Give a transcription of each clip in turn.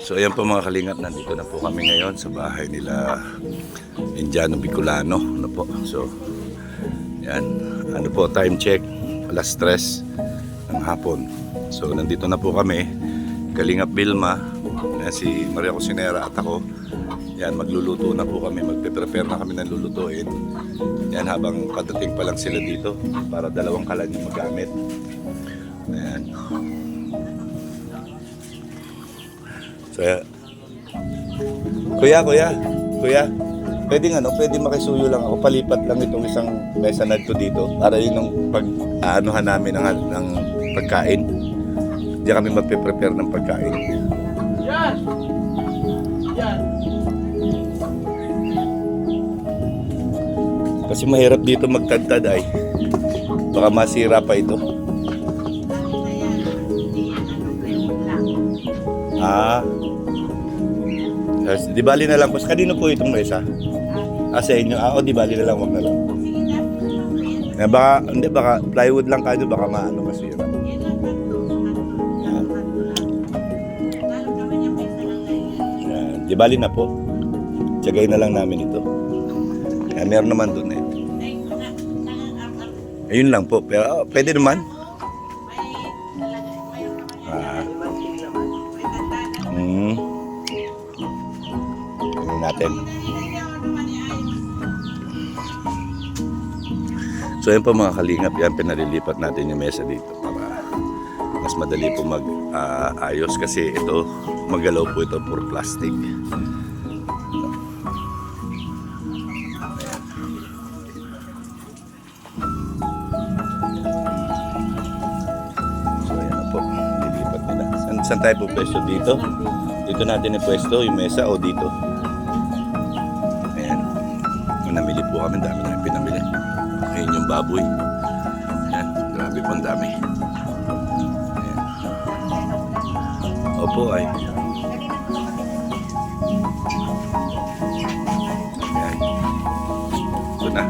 So ayan po mga kalingap, nandito na po kami ngayon sa bahay nila Indiano Bicolano. Ano po? So yan, ano po, time check alas 3 ng hapon. So nandito na po kami, Kalingap Vilma, yan, si Maria Cusinera at ako. Yan, magluluto na po kami, magpe-prepare na kami ng lulutuin. Yan, habang padating pa lang sila dito para dalawang kalan yung magamit. Ayan. So, kuya, pwede makisuyo lang ako, palipat lang itong isang mesa na ito dito para yun ang pag-aanuhan namin ng pagkain. Diyan kami magpe-prepare ng pagkain. Yan! Yan! Kasi mahirap dito magtagtad ay. Baka masira pa ito. Di bali na lang. Mas kanino po itong mesa? Sa inyo. Di bali na lang. Wag na lang. Baka plywood lang kayo. Baka maano masira. Yan. Di bali na po. Tiyagay na lang namin ito. Meron naman doon eh. Ayun lang po. Pero pwede naman. Natin. So yan po mga kalingap, yan pinalilipat natin yung mesa dito para mas madali po mag-ayos kasi ito magalaw po ito for plastic. So yan na po, nilipat nila. Saan tayo po pwesto dito? Dito natin ipwesto yung mesa o dito? Namili po kami, dami namin pinamili. Ayun yung baboy. Ayan, grabe po ang dami. Ayan. Opo ay. Ayan. Ito na.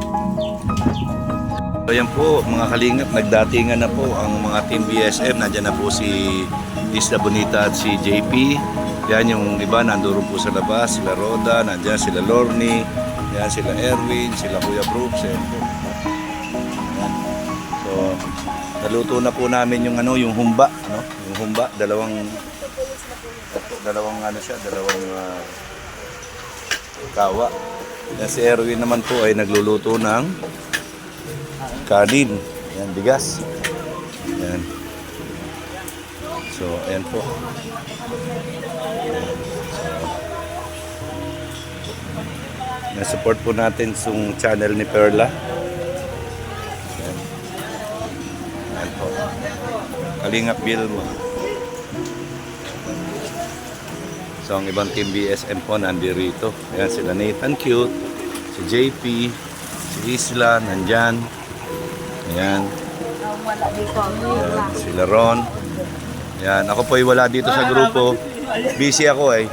So ayan po mga kalingap, nagdatingan na po ang mga team BSM. Nandiyan na po si Isla Bonita at si JP. Yan yung iba, nandoon po sa labas. Sila Roda, nandiyan sila Lorne. Yan sila Erwin, sila Kuya Brooks. Ayan. So, naluto na po namin yung yung humba, Yung humba, dalawang kawa. Yan si Erwin naman po ay nagluluto ng kanin. Yan, bigas. Yan. So, ayan po. Na-support po natin yung channel ni Perla. Ayan. Ayan po. Kalingap Vilma. So ang ibang team BSM po nandirito. Ayan sila Nathan Cute, si JP, si Isla, nandyan. Ayan. Ayan. Sila Ron. Ayan. Ako po ay wala dito sa grupo. Busy ako eh.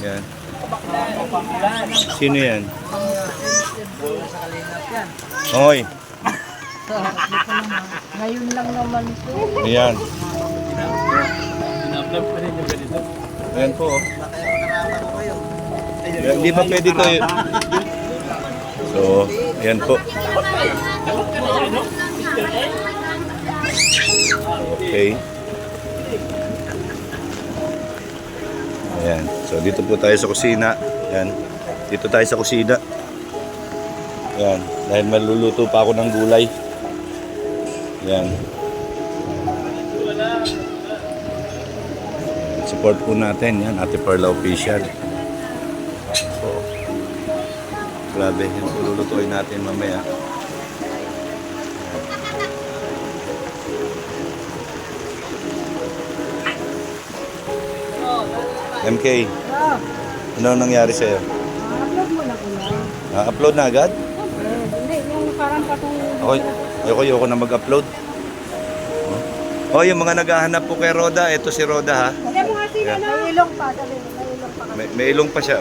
Ayan. Sino yan? Hoy. Ngayon lang naman po. Ayan. Ayan po. Hindi pa pwede to. So, ayan po. Okay. Ayan. So dito po tayo sa kusina. Ayan. Dito tayo sa kusina. Ayan. Dahil maluluto pa ako ng gulay. Ayan. Support po natin. Yan. Ate Perla Official. So, grabe. Yan po lulutuin natin mamaya. MK, ano nangyari sa'yo? Upload mo na ko na. Upload na agad? Hindi, yung parang patong... Ayoko na mag-upload. Yung mga naghahanap po kay Roda, ito si Roda ha. Hindi mo nga sila na. May ilong pa, may ilong pa. May ilong pa siya.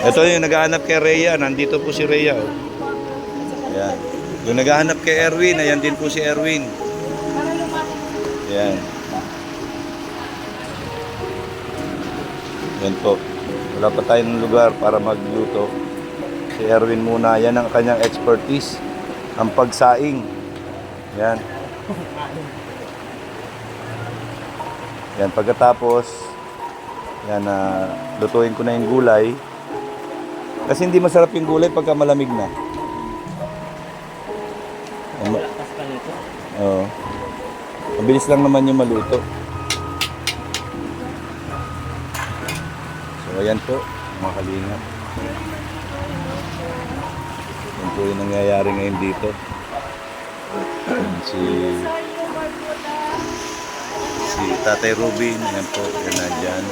Ito yung naghahanap kay Rhea, nandito po si Rhea. Ayan. Yung naghahanap kay Erwin, ayan din po si Erwin. Ayan. Yan po. Wala pa tayong lugar para magluto. Si Erwin muna, yan ang kanyang expertise. Ang pagsaing. Yan. Yan, pagkatapos, yan, lutuin ko na yung gulay. Kasi hindi masarap yung gulay pagka malamig na. Oo. Mabilis lang naman yung maluto. So, ayan po, mga kalingap. Yan po yung nangyayari ngayon dito. Si Tatay Rubin, yan po, yan nandyan.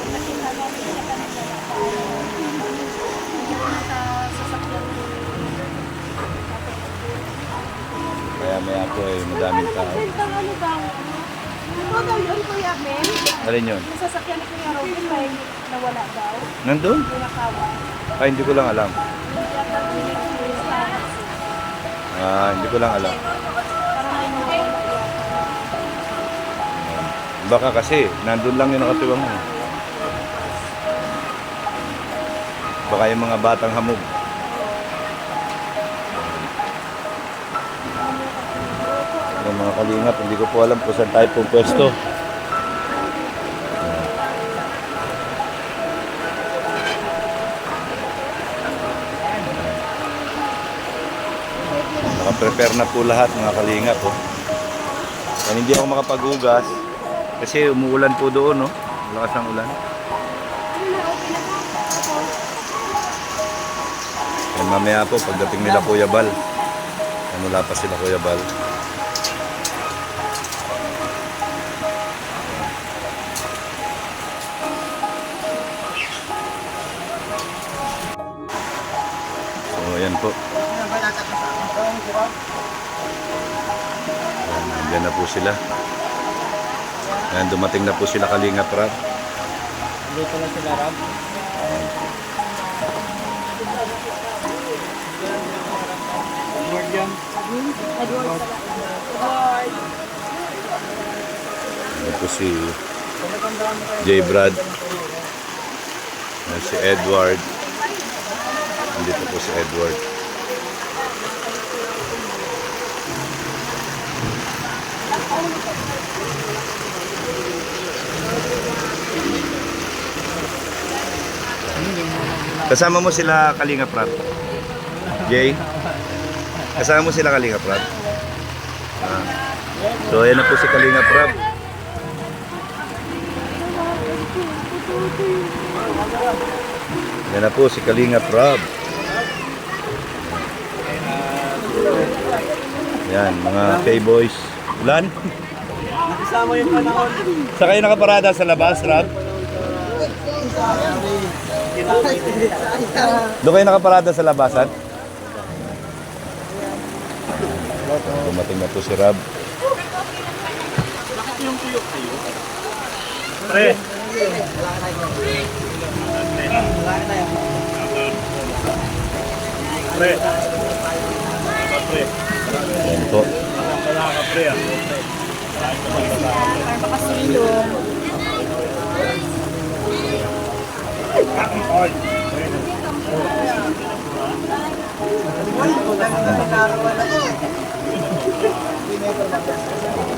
Kaya maya po eh, madaming tao. Ano bang? Ano daw yun, Kuya Ben? Alin yun? Yung sasakyan ni Kuya Robin may nawala daw. Nandun? Yung nakawan. Ay, hindi ko lang alam. Hindi ko lang alam. Baka kasi, nandun lang yung nakatiwang mo. Baka yung mga batang hamog. Yung mga kalingap, hindi ko po alam kung saan tayo pong pwesto. Naka-prepare na po lahat mga kalingap. Oh. And hindi ako makapaghugas kasi umuulan po doon. Oh. Malakas ang ulan. And mamaya po pagdating nila Kuya Bal. Wala pa sila Kuya Bal. So ayan po. Ayan na po sila. Ayan, dumating na po sila Kalingap Rab. Dito na sila, Rab. Edward yan. Ayan po si J. Brad. Ayan si Edward. Nandito po si Edward. Kasama mo sila Kalinga Prat? Jay? Kasama mo sila Kalinga Prat? So ayan na po si Kalinga Prat. Ayan na po si Kalinga Prat. Yan, mga K-boys. Ulan? Nakasama yung panahon. Sa kayo nakaparada sa labas, Rab? Doon kayo nakaparada sa labasan? Dumating na po si Rab. Bakit yung tuyo kayo? Pre! Pre! Pre! Ayan po. Wala ka pre ah. Makasilong.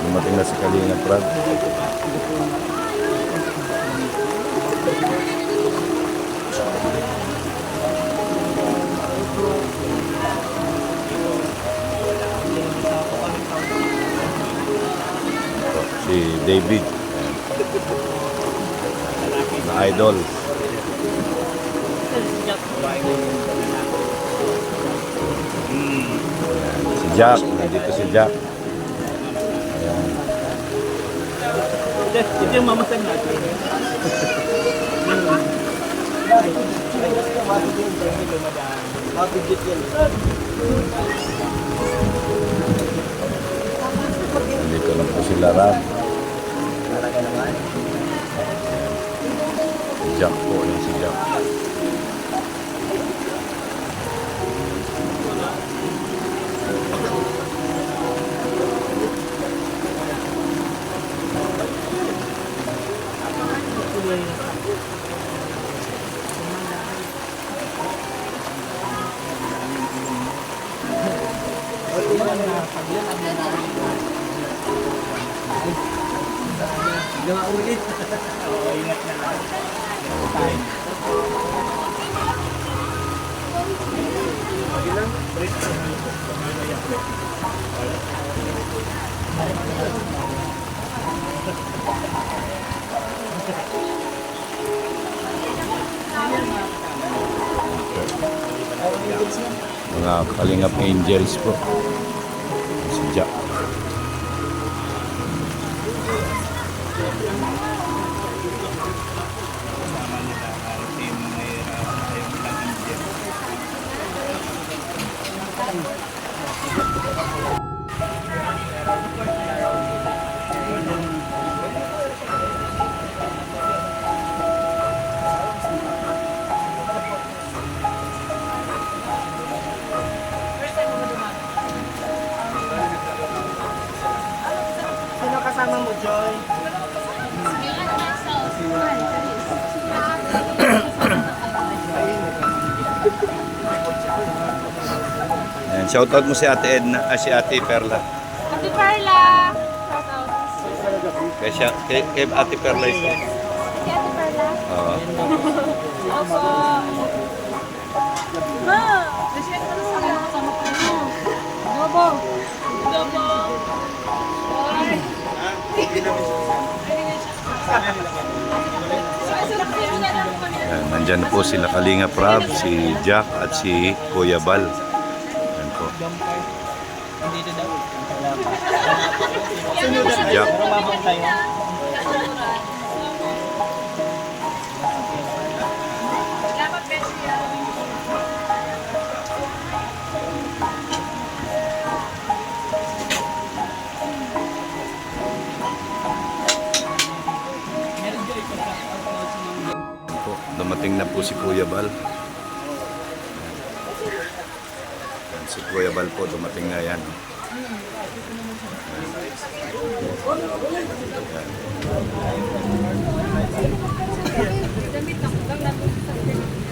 Dumating na si Kalinga Prad. Si David na idol. Si Jack, nandito si Jack. Ayan. Ito yung mamasag natin. Nandito lang po si Lara. Si Jack po, yun si Jack. ulit. Oo, ingat na lang. Tayo. Ilang? Break. Mamaya, break. Mga Kalingap Angels po. Si Jack. Kasama nila ang team na yung ilang Indian. Sino kasama mo, Joy? Ayan, shoutout mo si Ate Edna, si Ate Perla. Ate Perla! Shout out. Kay Ate Perla ito. Si Ate Perla? Oo. Opo. Ma! Nasyan ka na sila. Kasama pa mo. Dobo. Dobo. Ay. Ayan, nandyan na po sila Kalinga Prab, si Jack at si Kuya Bal. Ayan po. Dito daw. Si Jack. Rumabang tayo. Ayan po, dumating na po si Kuya Bal. Ayan, si Kuya Bal po, dumating na yan.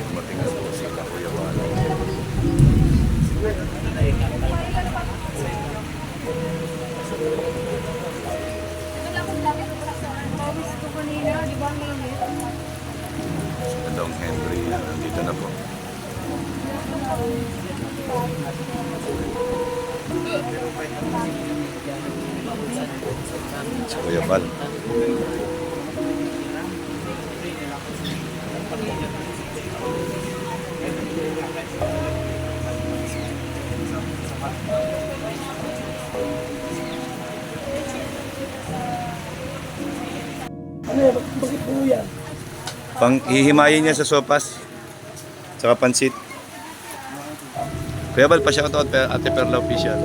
Dumating na po sila Kuya Bal. Si Dong Henry, nandito na po. Si Kuya Bal. Bakit po yan? Pang hihimayin niya sa sopas. Tsaka pansit. Kuya Bal, pa-shoutout Ate Perla Official.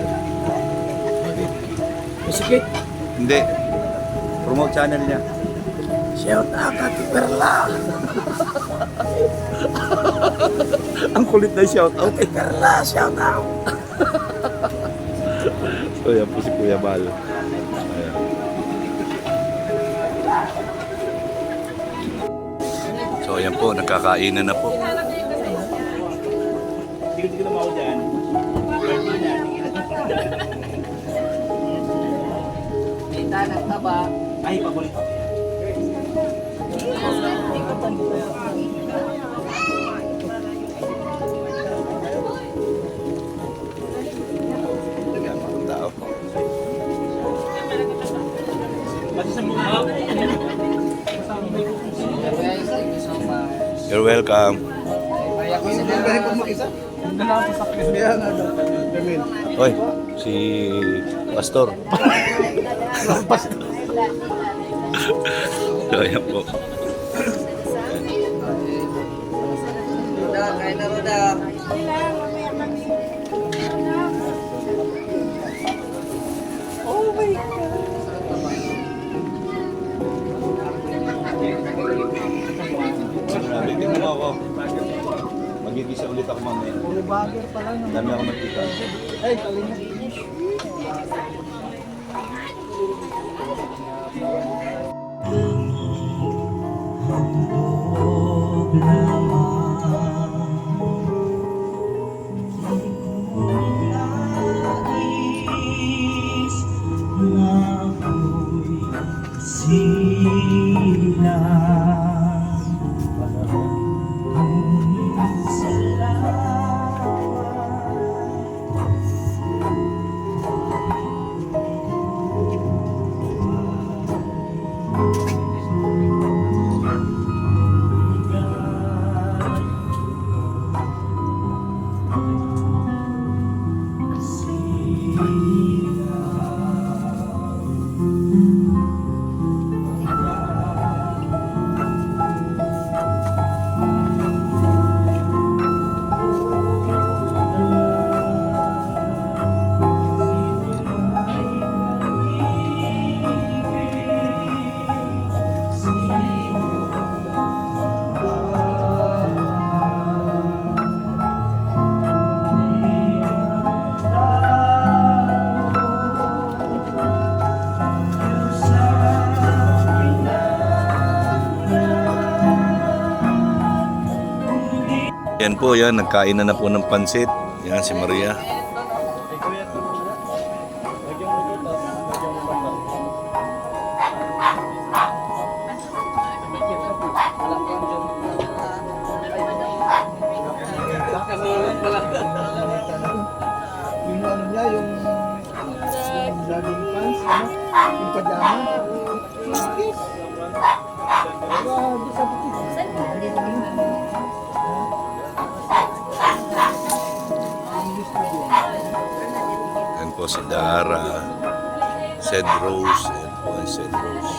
Masikit. Hindi. Promote channel niya. Shout out Ate Perla. Ang kulit na shoutout. Ate Perla, shout out. So yan po si Kuya Bal. Ayan. So yan po, nagkakainan na po. Hindi ko na dyan. Kita nagtaba. Ay, paborito. Ayan, mga tao. Pati sa mukha. You're welcome. Hoy, si Pastor. So, ayan po. Kain na Roda. Oh my God. Tingnan mo ako. Magigisa ulit ako mamaya. Puro bagger pa lang. Dami ako magkita. Ay, kalinga. Nais na ako'y Yan po, yan. Nagkain na po ng pansit. Yan si Maria. Yung ano niya, yung jogging pants, ano? Yung pajama. Grabe sa butik. Yan po si Dara. Sed Rose. Yan po ang Sed Rose.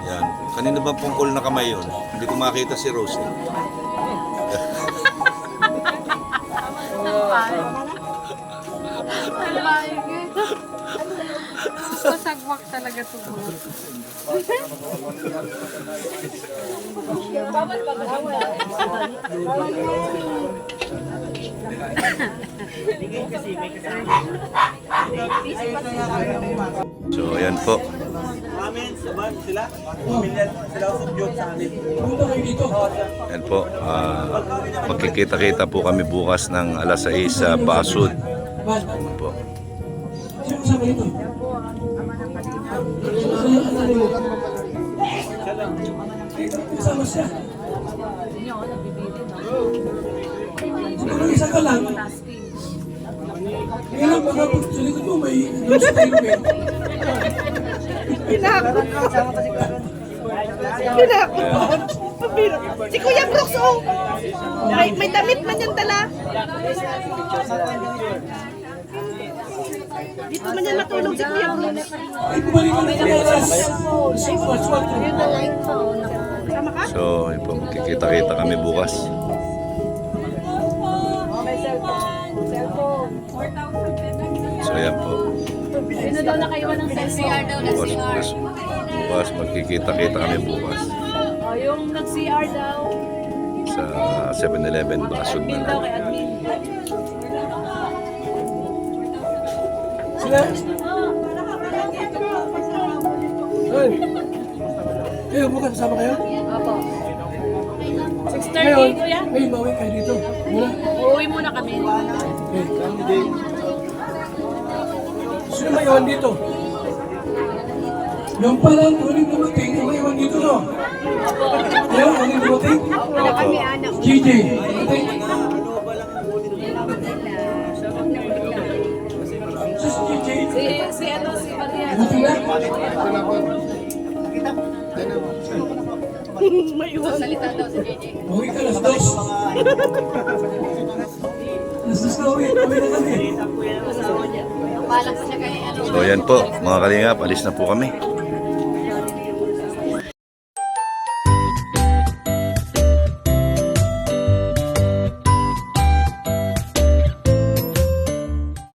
Yan. Kanina ba pungkol na kamay yun? Hindi ko makita si Rose. Eh. Pasagwak talaga ito. So, ayan po. Ayan po. Magkikita-kita po kami bukas ng alas 6 sa Basud. Ayan po. Kasama siya. Siguro isa ka lang. Kailan baka pag sa likod mo may doon sa tayo may. Pinakot. Si Kuya Brooks, oh. May damit man yung dala. Dito man yan natulog si Kuya Brooks. Ay, bumalik ka ng oras. Sama ka? So, ayan po. Magkikita-kita kami bukas. So, ayan po. Sino daw nakaiwan ng CR daw na Bukas, bukas magkikita-kita kami bukas. Oh, yung nag-CR daw. Sa 7-Eleven Basud na Admin lang. daw kay admin. Sila. Ay. Kayo, bukas kasama kayo? Opo. 6:30 Ngayon, kuya. ngayon mawin kayo dito. Muna. Uuwi muna kami. Okay. Sino may iwan dito? Yung palang huling dumating, yung may iwan dito, no? Yung huling dumating? Wala kami anak. GJ. Dumating? Sus, GJ. Si ano, si Maria. Dumating na? May iwan. Salita daw si JJ. Uwi ka, alas 2. Alas 2 ka uwi. Uwi na kami. Balak siya kay ano. So, ayan po. Mga kalingap, alis na po kami.